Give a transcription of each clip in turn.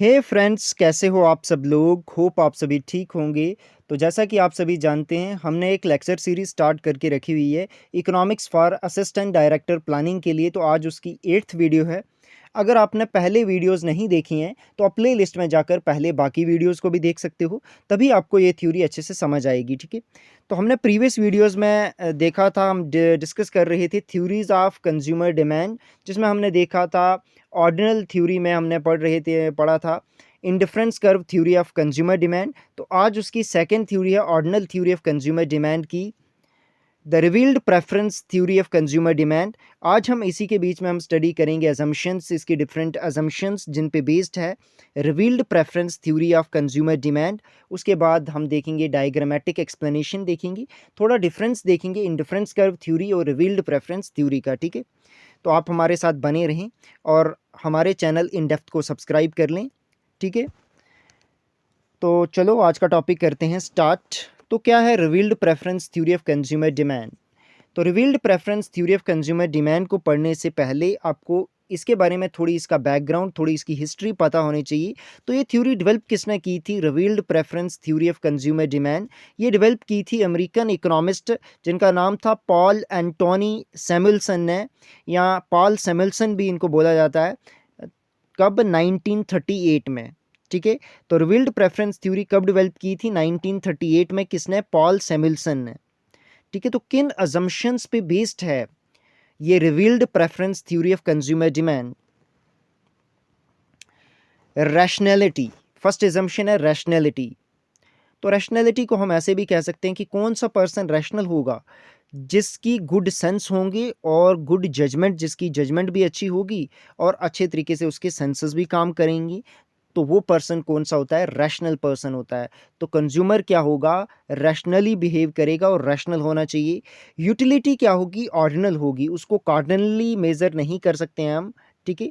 हे friends, कैसे हो आप सब लोग। होप आप सभी ठीक होंगे। तो जैसा कि आप सभी जानते हैं, हमने एक लेक्चर सीरीज स्टार्ट करके रखी हुई है economics for assistant director planning के लिए। तो आज उसकी 8th वीडियो है। अगर आपने पहले वीडियोस नहीं देखी हैं तो आप प्ले लिस्ट में जाकर पहले बाकी वीडियोस को भी देख सकते हो, तभी आपको ये थ्योरी अच्छे से समझ आएगी। ठीक है, तो हमने प्रीवियस वीडियोस में देखा था, हम डिस्कस कर रहे थे थ्योरीज ऑफ कंज्यूमर डिमांड, जिसमें हमने देखा था ऑर्डिनल थ्योरी में हमने पढ़ा था indifference curve theory of consumer demand. तो आज उसकी सेकेंड थ्योरी है ordinal theory of consumer demand की, the revealed preference theory of consumer demand. आज हम इसी के बीच में हम स्टडी करेंगे अजम्पशंस, इसकी डिफरेंट अजम्पशंस जिन पे बेस्ड है revealed preference theory of consumer demand. उसके बाद हम देखेंगे डायग्रामेटिक एक्सप्लेनेशन, देखेंगे थोड़ा डिफरेंस, देखेंगे इंडिफरेंस कर्व थ्योरी और रिवील्ड प्रेफरेंस थ्योरी का। ठीक है, तो आप हमारे साथ बने रहें और हमारे चैनल इन डेप्थ को सब्सक्राइब कर लें। ठीक है, तो चलो आज का टॉपिक करते हैं स्टार्ट। तो क्या है revealed preference theory of consumer demand. तो revealed preference theory of consumer demand को पढ़ने से पहले आपको इसके बारे में थोड़ी इसका बैकग्राउंड, थोड़ी इसकी हिस्ट्री पता होनी चाहिए। तो ये थ्योरी डेवलप किसने की थी, revealed preference theory of consumer demand. ये डेवलप की थी अमेरिकन इकोनॉमिस्ट जिनका नाम था पॉल एंटोनी सैमुअल्सन ने, या पॉल सैमुअल्सन भी इनको बोला जाता है। कब? 1938 में। ठीक है, तो रिवील्ड प्रेफरेंस थ्योरी कब डेवलप की थी? 1938 में। किसने? पॉल सैमुअल्सन ने। ठीक है, तो किन अजम्पशंस पे बेस्ड है ये revealed preference theory of consumer demand? Rationality. First assumption है रैशनैलिटी। तो रैशनैलिटी को हम ऐसे भी कह सकते हैं कि कौन सा पर्सन रैशनल होगा, जिसकी गुड सेंस होंगे और गुड जजमेंट, जिसकी जजमेंट भी अच्छी होगी और अच्छे तरीके से उसके सेंसेस भी काम करेंगी। तो वो पर्सन कौन सा होता है? रैशनल पर्सन होता है। तो कंज्यूमर क्या होगा? रैशनली बिहेव करेगा और रैशनल होना चाहिए। यूटिलिटी क्या होगी? ऑर्डिनल होगी। उसको कार्डिनली मेजर नहीं कर सकते हैं हम। ठीक है,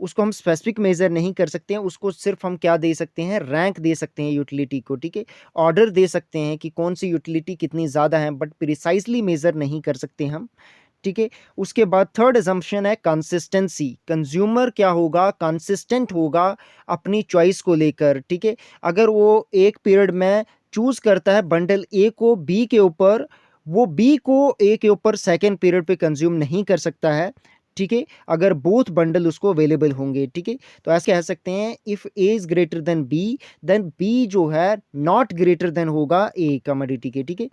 उसको हम स्पेसिफिक मेजर नहीं कर सकते हैं। उसको सिर्फ हम क्या दे सकते हैं? रैंक दे सकते हैं यूटिलिटी को। ठीक है, ऑर्डर दे सकते हैं कि कौन सी यूटिलिटी कितनी ज़्यादा है, बट प्रिसाइजली मेजर नहीं कर सकते हम। ठीक है, उसके बाद थर्ड असम्पशन है कंसिस्टेंसी। कंज्यूमर क्या होगा? कंसिस्टेंट होगा अपनी चॉइस को लेकर। ठीक है, अगर वो एक पीरियड में चूज करता है बंडल ए को बी के ऊपर, वो बी को ए के ऊपर सेकेंड पीरियड पे कंज्यूम नहीं कर सकता है। ठीक है, अगर बोथ बंडल उसको अवेलेबल होंगे। ठीक है, तो ऐसे कह सकते हैं if A is greater than B, then B जो है नॉट ग्रेटर देन होगा ए कमोडिटी के। ठीक है,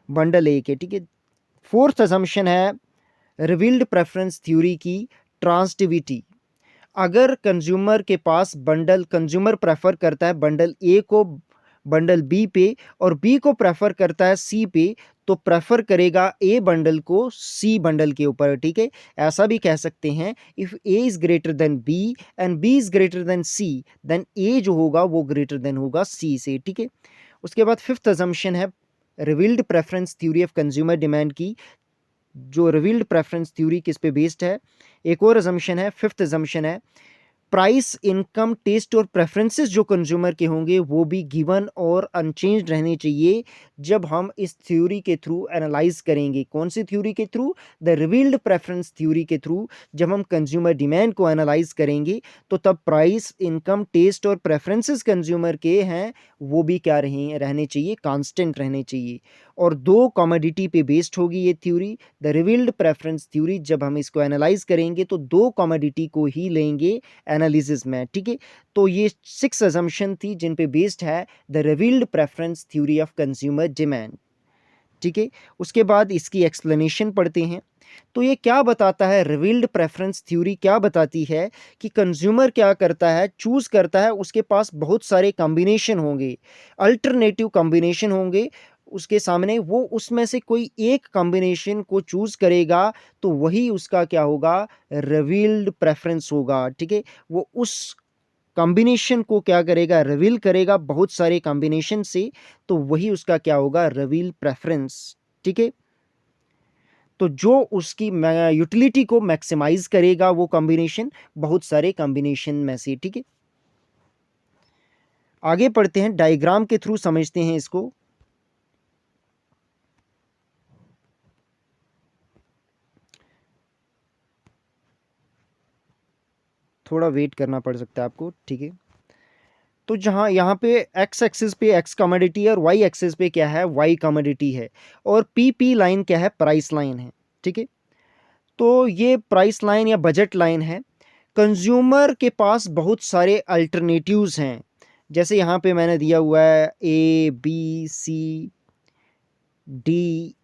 बंडल ए के। ठीक है, फोर्थ असम्पशन है रिवील्ड प्रेफरेंस थ्योरी की, ट्रांसिटिविटी। अगर कंज्यूमर के पास बंडल, कंज्यूमर प्रेफर करता है बंडल ए को बंडल बी पे और बी को प्रेफर करता है सी पे, तो प्रेफर करेगा ए बंडल को सी बंडल के ऊपर। ठीक है, ऐसा भी कह सकते हैं if A is greater than B and B is greater than C, then A जो होगा वो ग्रेटर देन होगा सी से। ठीक है, उसके बाद फिफ्थ अजम्पशन है revealed preference theory of consumer demand की। जो रिवील्ड प्रेफरेंस थ्योरी किस पे बेस्ड है? एक और अजम्पशन है, फिफ्थ अजम्पशन है प्राइस, इनकम, टेस्ट और प्रेफरेंसेस जो कंज्यूमर के होंगे वो भी गिवन और अनचेंज्ड रहने चाहिए जब हम इस थ्योरी के थ्रू एनालाइज करेंगे। कौन सी थ्योरी के through? The revealed preference theory के थ्रू। जब हम कंज्यूमर डिमांड को एनालाइज करेंगे तो तब प्राइस, इनकम, टेस्ट और प्रेफरेंसेस कंज्यूमर के हैं वो भी क्या रहने चाहिए? कांस्टेंट रहने चाहिए। और दो कमोडिटी पे बेस्ड होगी ये theory, the revealed preference theory. जब हम इसको एनालाइज करेंगे तो दो कमोडिटी को ही लेंगे एनालिसिस में। ठीक है, तो ये 6 अजम्पशन थी जिन पे बेस्ड है the revealed preference theory of consumer demand. ठीक है, उसके बाद इसकी एक्सप्लेनेशन पढ़ते हैं। तो ये क्या बताता है? रिवील्ड प्रेफरेंस थ्योरी क्या बताती है कि कंज्यूमर क्या करता है? चूज करता है, उसके पास बहुत सारे कॉम्बिनेशन होंगे, अल्टरनेटिव कॉम्बिनेशन होंगे उसके सामने, वो उसमें से कोई एक कॉम्बिनेशन को चूज करेगा तो वही उसका क्या होगा? रिवील्ड प्रेफरेंस होगा। ठीक है, वो उस कॉम्बिनेशन को क्या करेगा? रिवील करेगा बहुत सारे कॉम्बिनेशन से, तो वही उसका क्या होगा? Reveal preference. ठीक है, तो जो उसकी यूटिलिटी को मैक्सिमाइज करेगा वो कॉम्बिनेशन बहुत सारे कॉम्बिनेशन में से। ठीक है, आगे पढ़ते हैं, डायग्राम के थ्रू समझते हैं इसको। थोड़ा वेट करना पड़ सकता है आपको। ठीक है, तो जहाँ यहाँ पे एक्स एक्सिस पे एक्स कमोडिटी है और वाई एक्सिस पे क्या है, वाई कमोडिटी है, और पी लाइन क्या है, प्राइस लाइन है। ठीक है, तो ये प्राइस लाइन या बजट लाइन है। कंज्यूमर के पास बहुत सारे अल्टरनेटिव्स हैं, जैसे यहाँ पे मैंने दिया हुआ है A B C D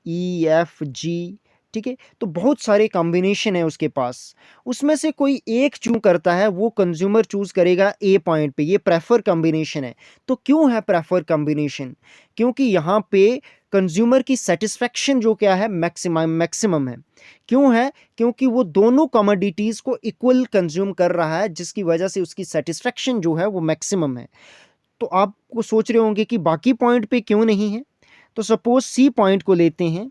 E F G. ठीक है, तो बहुत सारे कॉम्बिनेशन है उसके पास, उसमें से कोई एक चूज करता है, वो कंज्यूमर चूज करेगा ए पॉइंट पे, ये प्रेफर कॉम्बिनेशन है। तो क्यों है प्रेफर कॉम्बिनेशन? क्योंकि यहाँ पे कंज्यूमर की सेटिस्फेक्शन जो क्या है, मैक्सिमम है। क्यों है? क्योंकि वो दोनों कमोडिटीज़ को इक्वल कंज्यूम कर रहा है, जिसकी वजह से उसकी सेटिस्फेक्शन जो है वो मैक्सिमम है। तो आपको सोच रहे होंगे कि बाकी पॉइंट पे क्यों नहीं है। तो सपोज सी पॉइंट को लेते हैं,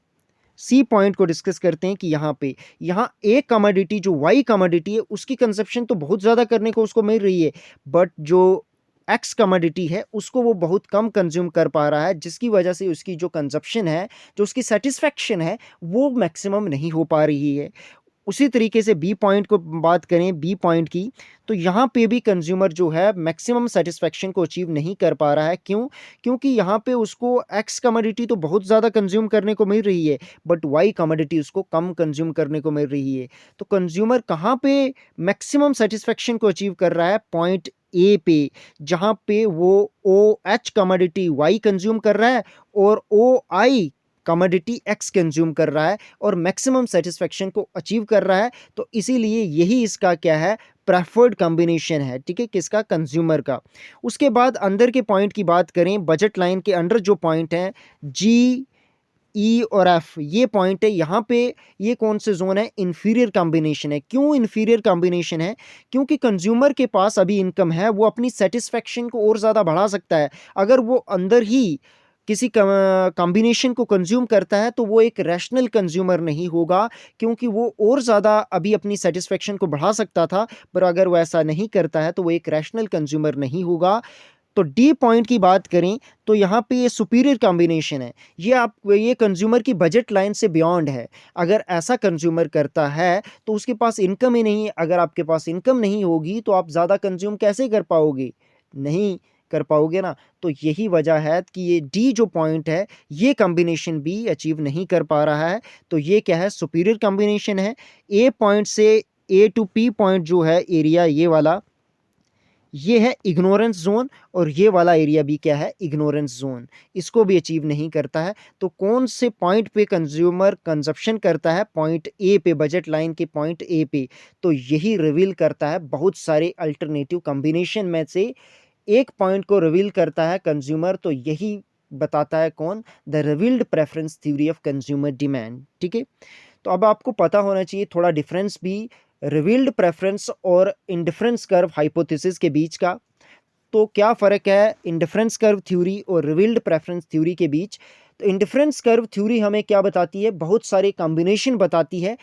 सी पॉइंट को डिस्कस करते हैं कि यहाँ एक कमोडिटी जो वाई कमोडिटी है, उसकी कंजप्शन तो बहुत ज़्यादा करने को उसको मिल रही है, बट जो एक्स कमोडिटी है उसको वो बहुत कम कंज्यूम कर पा रहा है, जिसकी वजह से उसकी जो कंजप्शन है, जो उसकी सेटिस्फेक्शन है, वो मैक्सिमम नहीं हो पा रही है। उसी तरीके से बी पॉइंट को बात करें, बी पॉइंट की, तो यहाँ पे भी कंज्यूमर जो है मैक्सिमम सेटिस्फेक्शन को अचीव नहीं कर पा रहा है। क्यों? क्योंकि यहाँ पे उसको एक्स कमोडिटी तो बहुत ज़्यादा कंज्यूम करने को मिल रही है, बट वाई कमोडिटी उसको कम कंज्यूम करने को मिल रही है। तो कंज्यूमर कहाँ पे मैक्सिमम सेटिस्फेक्शन को अचीव कर रहा है? पॉइंट ए पे, जहाँ पे वो O H commodity Y consume कर रहा है और O I commodity X consume कर रहा है और मैक्सिमम सेटिस्फेक्शन को अचीव कर रहा है। तो इसीलिए यही इसका क्या है, प्रेफर्ड कॉम्बिनेशन है। ठीक है, किसका? कंज्यूमर का। उसके बाद अंदर के पॉइंट की बात करें, बजट लाइन के अंडर जो पॉइंट है जी ई और एफ, ये पॉइंट है। यहाँ पे ये कौन से जोन है? इंफीरियर कॉम्बिनेशन है। क्यों इंफीरियर कॉम्बिनेशन है? क्योंकि कंज्यूमर के पास अभी इनकम है, वो अपनी सेटिस्फेक्शन को और ज़्यादा बढ़ा सकता है। अगर वो अंदर ही किसी कॉम्बिनेशन को कंज्यूम करता है, तो वो एक रैशनल कंज्यूमर नहीं होगा, क्योंकि वो और ज़्यादा अभी अपनी सेटिस्फेक्शन को बढ़ा सकता था, पर अगर वो ऐसा नहीं करता है तो वो एक रैशनल कंज्यूमर नहीं होगा। तो डी पॉइंट की बात करें, तो यहाँ पे ये सुपीरियर कॉम्बिनेशन है। ये कंज्यूमर की बजट लाइन से बियॉन्ड है। अगर ऐसा कंज्यूमर करता है तो उसके पास इनकम ही नहीं है। अगर आपके पास इनकम नहीं होगी तो आप ज़्यादा कंज्यूम कैसे कर पाओगे? नहीं कर पाओगे ना। तो यही वजह है कि ये डी जो पॉइंट है, ये कॉम्बिनेशन भी अचीव नहीं कर पा रहा है। तो ये क्या है? सुपीरियर कॉम्बिनेशन है। ए पॉइंट से ए टू पी पॉइंट जो है एरिया, ये वाला, ये है इग्नोरेंस जोन, और ये वाला एरिया भी क्या है? Ignorance zone. इसको भी अचीव नहीं करता है। तो कौन से पॉइंट पे कंज्यूमर कंजप्शन करता है? पॉइंट ए पे, बजट लाइन के पॉइंट ए पे। तो यही रिवील करता है, बहुत सारे अल्टरनेटिव कॉम्बिनेशन में से एक पॉइंट को रिवील करता है कंज्यूमर। तो यही बताता है कौन? The revealed preference theory of consumer demand. ठीक है, तो अब आपको पता होना चाहिए थोड़ा डिफरेंस भी रिवील्ड प्रेफरेंस और इंडिफरेंस कर्व हाइपोथेसिस के बीच का। तो क्या फ़र्क है इंडिफरेंस कर्व थ्योरी और रिवील्ड प्रेफरेंस थ्योरी के बीच? तो इंडिफरेंस कर्व थ्योरी हमें क्या बताती है? बहुत सारे कॉम्बिनेशन बताती है।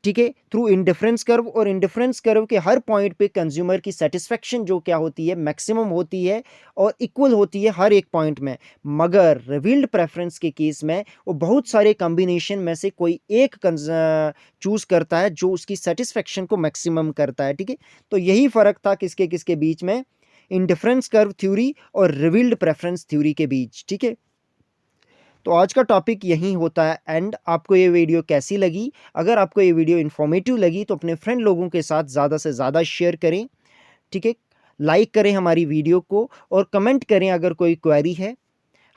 ठीक है, थ्रू इंडिफरेंस कर्व, और इंडिफरेंस कर्व के हर पॉइंट पे कंज्यूमर की सेटिस्फेक्शन जो क्या होती है? मैक्सिमम होती है और इक्वल होती है हर एक पॉइंट में। मगर रिवील्ड प्रेफरेंस के केस में वो बहुत सारे कॉम्बिनेशन में से कोई एक चूज करता है जो उसकी सेटिस्फेक्शन को मैक्सिमम करता है। ठीक है, तो यही फ़र्क था किसके किसके बीच में? इंडिफरेंस कर्व थ्योरी और रिवील्ड प्रेफरेंस थ्योरी के बीच। ठीक है, तो आज का टॉपिक यही होता है एंड। आपको ये वीडियो कैसी लगी? अगर आपको ये वीडियो इन्फॉर्मेटिव लगी तो अपने फ्रेंड लोगों के साथ ज़्यादा से ज़्यादा शेयर करें। ठीक है, लाइक करें हमारी वीडियो को और कमेंट करें अगर कोई क्वेरी है।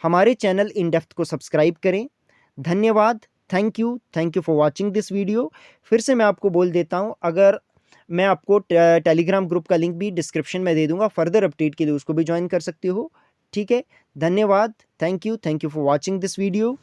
हमारे चैनल इन डेप्थ को सब्सक्राइब करें। धन्यवाद। Thank you for watching this video. फिर से मैं आपको बोल देता हूँ, अगर मैं आपको टेलीग्राम ग्रुप का लिंक भी डिस्क्रिप्शन में दे दूंगा, फर्दर अपडेट के लिए उसको भी ज्वाइन कर सकते हो। ठीक है, धन्यवाद। Thank you for watching this video.